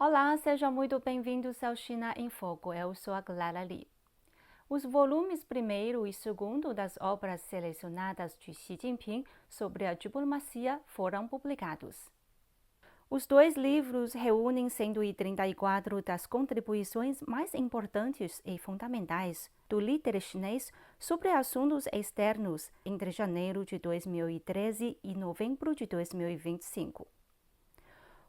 Olá, seja muito bem-vindos ao China em Foco. Eu sou a Clara Li. Os volumes primeiro e segundo das obras selecionadas de Xi Jinping sobre a diplomacia foram publicados. Os dois livros reúnem 134 das contribuições mais importantes e fundamentais do líder chinês sobre assuntos externos entre janeiro de 2013 e novembro de 2025.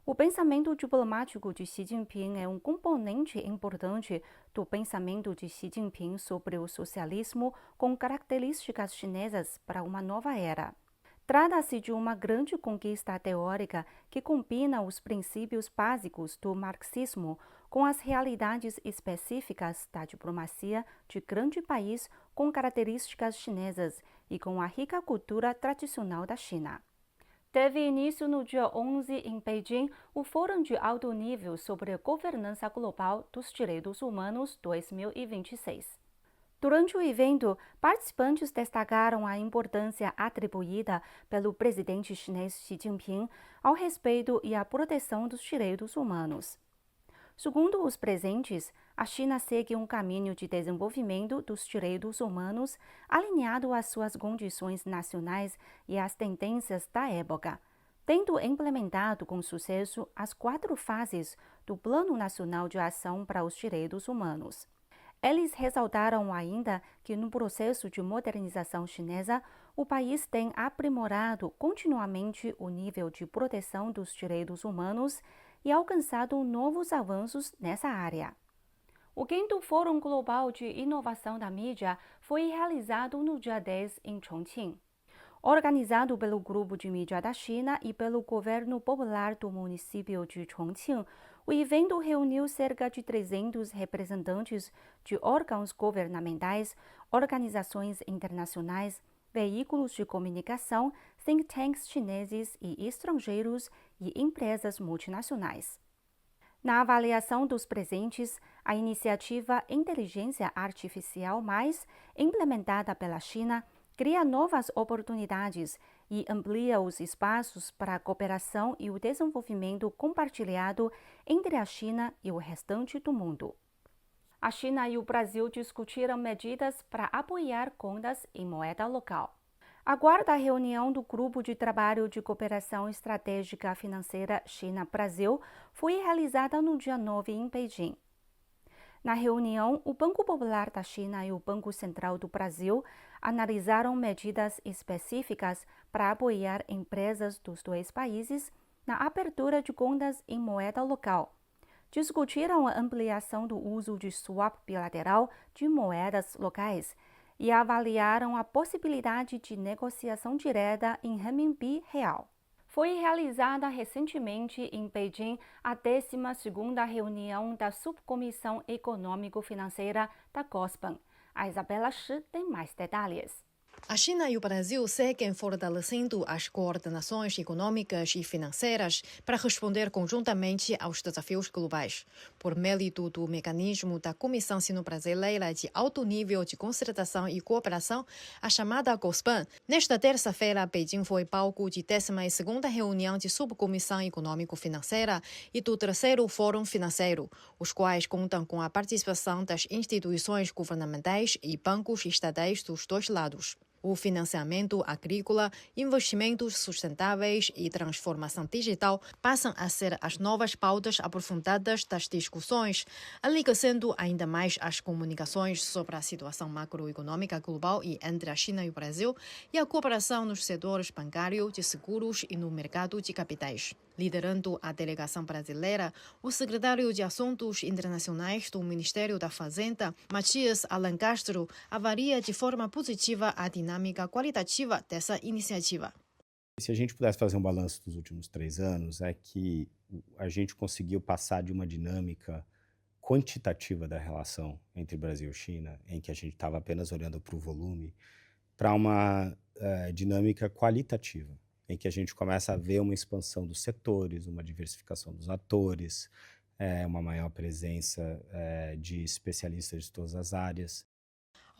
O pensamento diplomático de Xi Jinping é um componente importante do pensamento de Xi Jinping sobre o socialismo com características chinesas para uma nova era. Trata-se de uma grande conquista teórica que combina os princípios básicos do marxismo com as realidades específicas da diplomacia de grande país com características chinesas e com a rica cultura tradicional da China. Teve início no dia 11 em Beijing o Fórum de Alto Nível sobre a Governança Global dos Direitos Humanos 2026. Durante o evento, participantes destacaram a importância atribuída pelo presidente chinês Xi Jinping ao respeito e à proteção dos direitos humanos. Segundo os presentes, a China segue um caminho de desenvolvimento dos direitos humanos alinhado às suas condições nacionais e às tendências da época, tendo implementado com sucesso as 4 fases do Plano Nacional de Ação para os Direitos Humanos. Eles ressaltaram ainda que, no processo de modernização chinesa, o país tem aprimorado continuamente o nível de proteção dos direitos humanos e alcançado novos avanços nessa área. O 5º Fórum Global de Inovação da Mídia foi realizado no dia 10 em Chongqing. Organizado pelo Grupo de Mídia da China e pelo Governo Popular do município de Chongqing, o evento reuniu cerca de 300 representantes de órgãos governamentais, organizações internacionais, veículos de comunicação, think tanks chineses e estrangeiros e empresas multinacionais. Na avaliação dos presentes, a iniciativa Inteligência Artificial Mais, implementada pela China, cria novas oportunidades e amplia os espaços para a cooperação e o desenvolvimento compartilhado entre a China e o restante do mundo. A China e o Brasil discutiram medidas para apoiar contas em moeda local. A 4ª reunião do Grupo de Trabalho de Cooperação Estratégica Financeira China-Brasil foi realizada no dia 9 em Beijing. Na reunião, o Banco Popular da China e o Banco Central do Brasil analisaram medidas específicas para apoiar empresas dos dois países na abertura de contas em moeda local. Discutiram a ampliação do uso de swap bilateral de moedas locais e avaliaram a possibilidade de negociação direta em renminbi real. Foi realizada recentemente em Beijing a 12ª reunião da Subcomissão Econômico-Financeira da COSPAN. A Isabela Shi tem mais detalhes. A China e o Brasil seguem fortalecendo as coordenações econômicas e financeiras para responder conjuntamente aos desafios globais. Por mérito do mecanismo da Comissão Sino-Brasileira de Alto Nível de Concertação e Cooperação, a chamada COSPAN, nesta terça-feira, Beijing foi palco de 12ª reunião de Subcomissão Econômico-Financeira e do 3º Fórum Financeiro, os quais contam com a participação das instituições governamentais e bancos estatais dos dois lados. O financiamento agrícola, investimentos sustentáveis e transformação digital passam a ser as novas pautas aprofundadas das discussões, enriquecendo ainda mais as comunicações sobre a situação macroeconômica global e entre a China e o Brasil e a cooperação nos setores bancário, de seguros e no mercado de capitais. Liderando a delegação brasileira, o secretário de Assuntos Internacionais do Ministério da Fazenda, Matias Alan Castro, avalia de forma positiva a dinâmica qualitativa dessa iniciativa. Se a gente pudesse fazer um balanço dos últimos 3 anos, é que a gente conseguiu passar de uma dinâmica quantitativa da relação entre Brasil e China, em que a gente estava apenas olhando para o volume, para uma dinâmica qualitativa, em que a gente começa a ver uma expansão dos setores, uma diversificação dos atores, uma maior presença de especialistas de todas as áreas.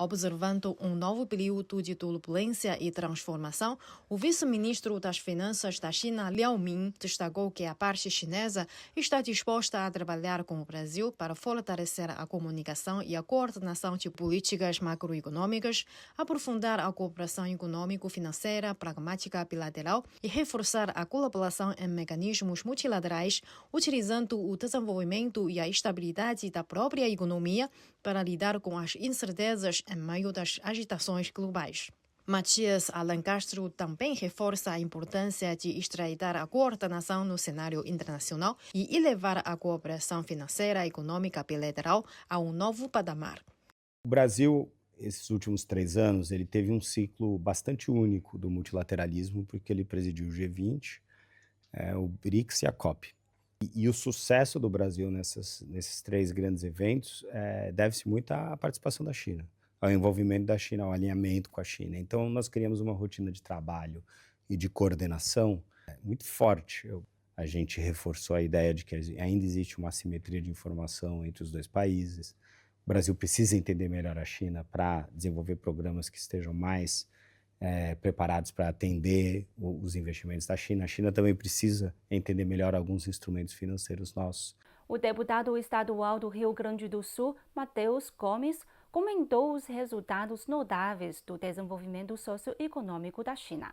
Observando um novo período de turbulência e transformação, o vice-ministro das Finanças da China, Liao Ming, destacou que a parte chinesa está disposta a trabalhar com o Brasil para fortalecer a comunicação e a coordenação de políticas macroeconômicas, aprofundar a cooperação econômico-financeira pragmática bilateral e reforçar a colaboração em mecanismos multilaterais, utilizando o desenvolvimento e a estabilidade da própria economia para lidar com as incertezas em meio das agitações globais. Matias Alencastro também reforça a importância de estreitar a coordenação no cenário internacional e elevar a cooperação financeira e econômica bilateral a um novo patamar. O Brasil, esses últimos 3 anos, ele teve um ciclo bastante único do multilateralismo, porque ele presidiu o G20, o BRICS e a COP. E o sucesso do Brasil nesses 3 grandes eventos deve-se muito à participação da China, ao envolvimento da China, ao alinhamento com a China. Então, nós criamos uma rotina de trabalho e de coordenação muito forte. A gente reforçou a ideia de que ainda existe uma assimetria de informação entre os 2 países. O Brasil precisa entender melhor a China para desenvolver programas que estejam mais preparados para atender os investimentos da China. A China também precisa entender melhor alguns instrumentos financeiros nossos. O deputado estadual do Rio Grande do Sul, Matheus Gomes, comentou os resultados notáveis do desenvolvimento socioeconômico da China.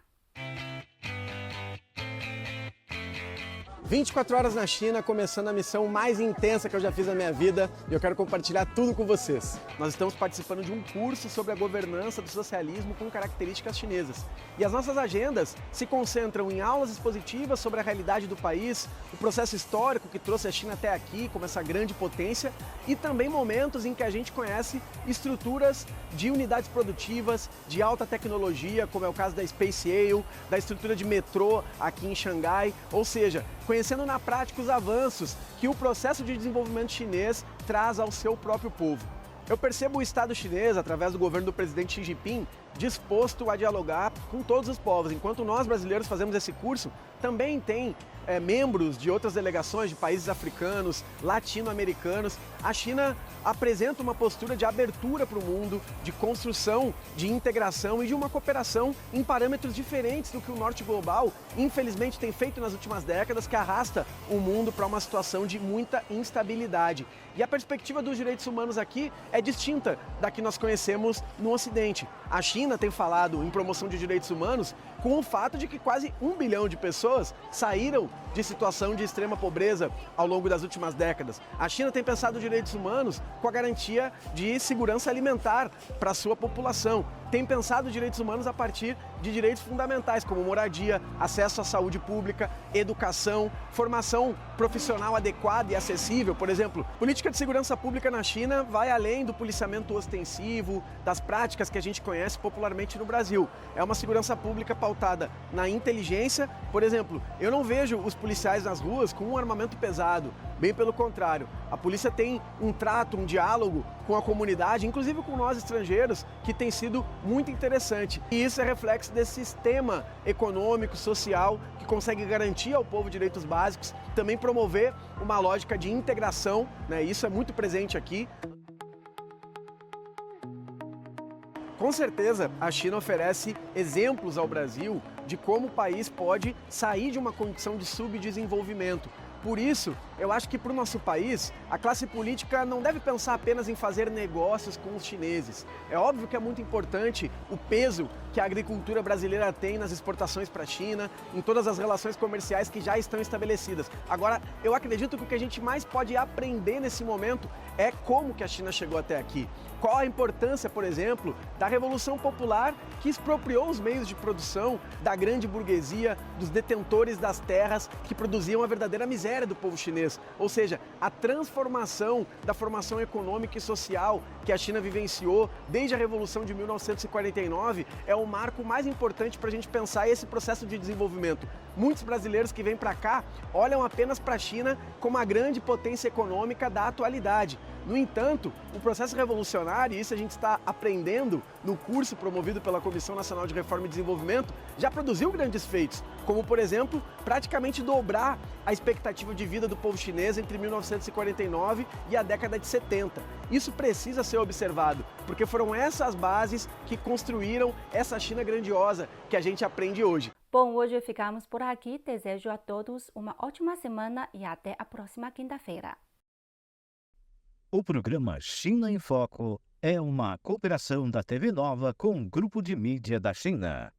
24 horas na China, começando a missão mais intensa que eu já fiz na minha vida, e eu quero compartilhar tudo com vocês. Nós estamos participando de um curso sobre a governança do socialismo com características chinesas. E as nossas agendas se concentram em aulas expositivas sobre a realidade do país, o processo histórico que trouxe a China até aqui, como essa grande potência, e também momentos em que a gente conhece estruturas de unidades produtivas, de alta tecnologia, como é o caso da Space Ale, da estrutura de metrô aqui em Xangai, ou seja, conhecendo na prática os avanços que o processo de desenvolvimento chinês traz ao seu próprio povo. Eu percebo o Estado chinês, através do governo do presidente Xi Jinping, disposto a dialogar com todos os povos. Enquanto nós brasileiros fazemos esse curso, também tem membros de outras delegações de países africanos, latino-americanos. A China apresenta uma postura de abertura para o mundo, de construção, de integração e de uma cooperação em parâmetros diferentes do que o norte global, infelizmente, tem feito nas últimas décadas, que arrasta o mundo para uma situação de muita instabilidade. E a perspectiva dos direitos humanos aqui é distinta da que nós conhecemos no Ocidente. A China tem falado em promoção de direitos humanos com o fato de que quase 1 bilhão de pessoas saíram de situação de extrema pobreza ao longo das últimas décadas. A China tem pensado direitos humanos com a garantia de segurança alimentar para a sua população. Tem pensado direitos humanos a partir de direitos fundamentais, como moradia, acesso à saúde pública, educação, formação profissional adequada e acessível. Por exemplo, política de segurança pública na China vai além do policiamento ostensivo, das práticas que a gente conhece popularmente no Brasil. É uma segurança pública pautada na inteligência. Por exemplo, eu não vejo os policiais nas ruas com um armamento pesado. Bem pelo contrário, a polícia tem um trato, um diálogo com a comunidade, inclusive com nós estrangeiros, que tem sido muito interessante. E isso é reflexo desse sistema econômico, social, que consegue garantir ao povo direitos básicos, também promover uma lógica de integração, né? Isso é muito presente aqui. Com certeza, a China oferece exemplos ao Brasil de como o país pode sair de uma condição de subdesenvolvimento. Por isso, eu acho que para o nosso país, a classe política não deve pensar apenas em fazer negócios com os chineses. É óbvio que é muito importante o peso que a agricultura brasileira tem nas exportações para a China, em todas as relações comerciais que já estão estabelecidas. Agora, eu acredito que o que a gente mais pode aprender nesse momento é como que a China chegou até aqui. Qual a importância, por exemplo, da Revolução Popular que expropriou os meios de produção da grande burguesia, dos detentores das terras que produziam a verdadeira miséria do povo chinês. Ou seja, a transformação da formação econômica e social que a China vivenciou desde a Revolução de 1949 é o marco mais importante para a gente pensar esse processo de desenvolvimento. Muitos brasileiros que vêm para cá olham apenas para a China como a grande potência econômica da atualidade. No entanto, o processo revolucionário, e isso a gente está aprendendo no curso promovido pela Comissão Nacional de Reforma e Desenvolvimento, já produziu grandes feitos, como, por exemplo, praticamente dobrar a expectativa de vida do povo chinês entre 1949 e a década de 70. Isso precisa ser observado. porque foram essas bases que construíram essa China grandiosa que a gente aprende hoje. Bom, hoje ficamos por aqui. Desejo a todos uma ótima semana e até a próxima quinta-feira. O programa China em Foco é uma cooperação da TV Nova com o Grupo de Mídia da China.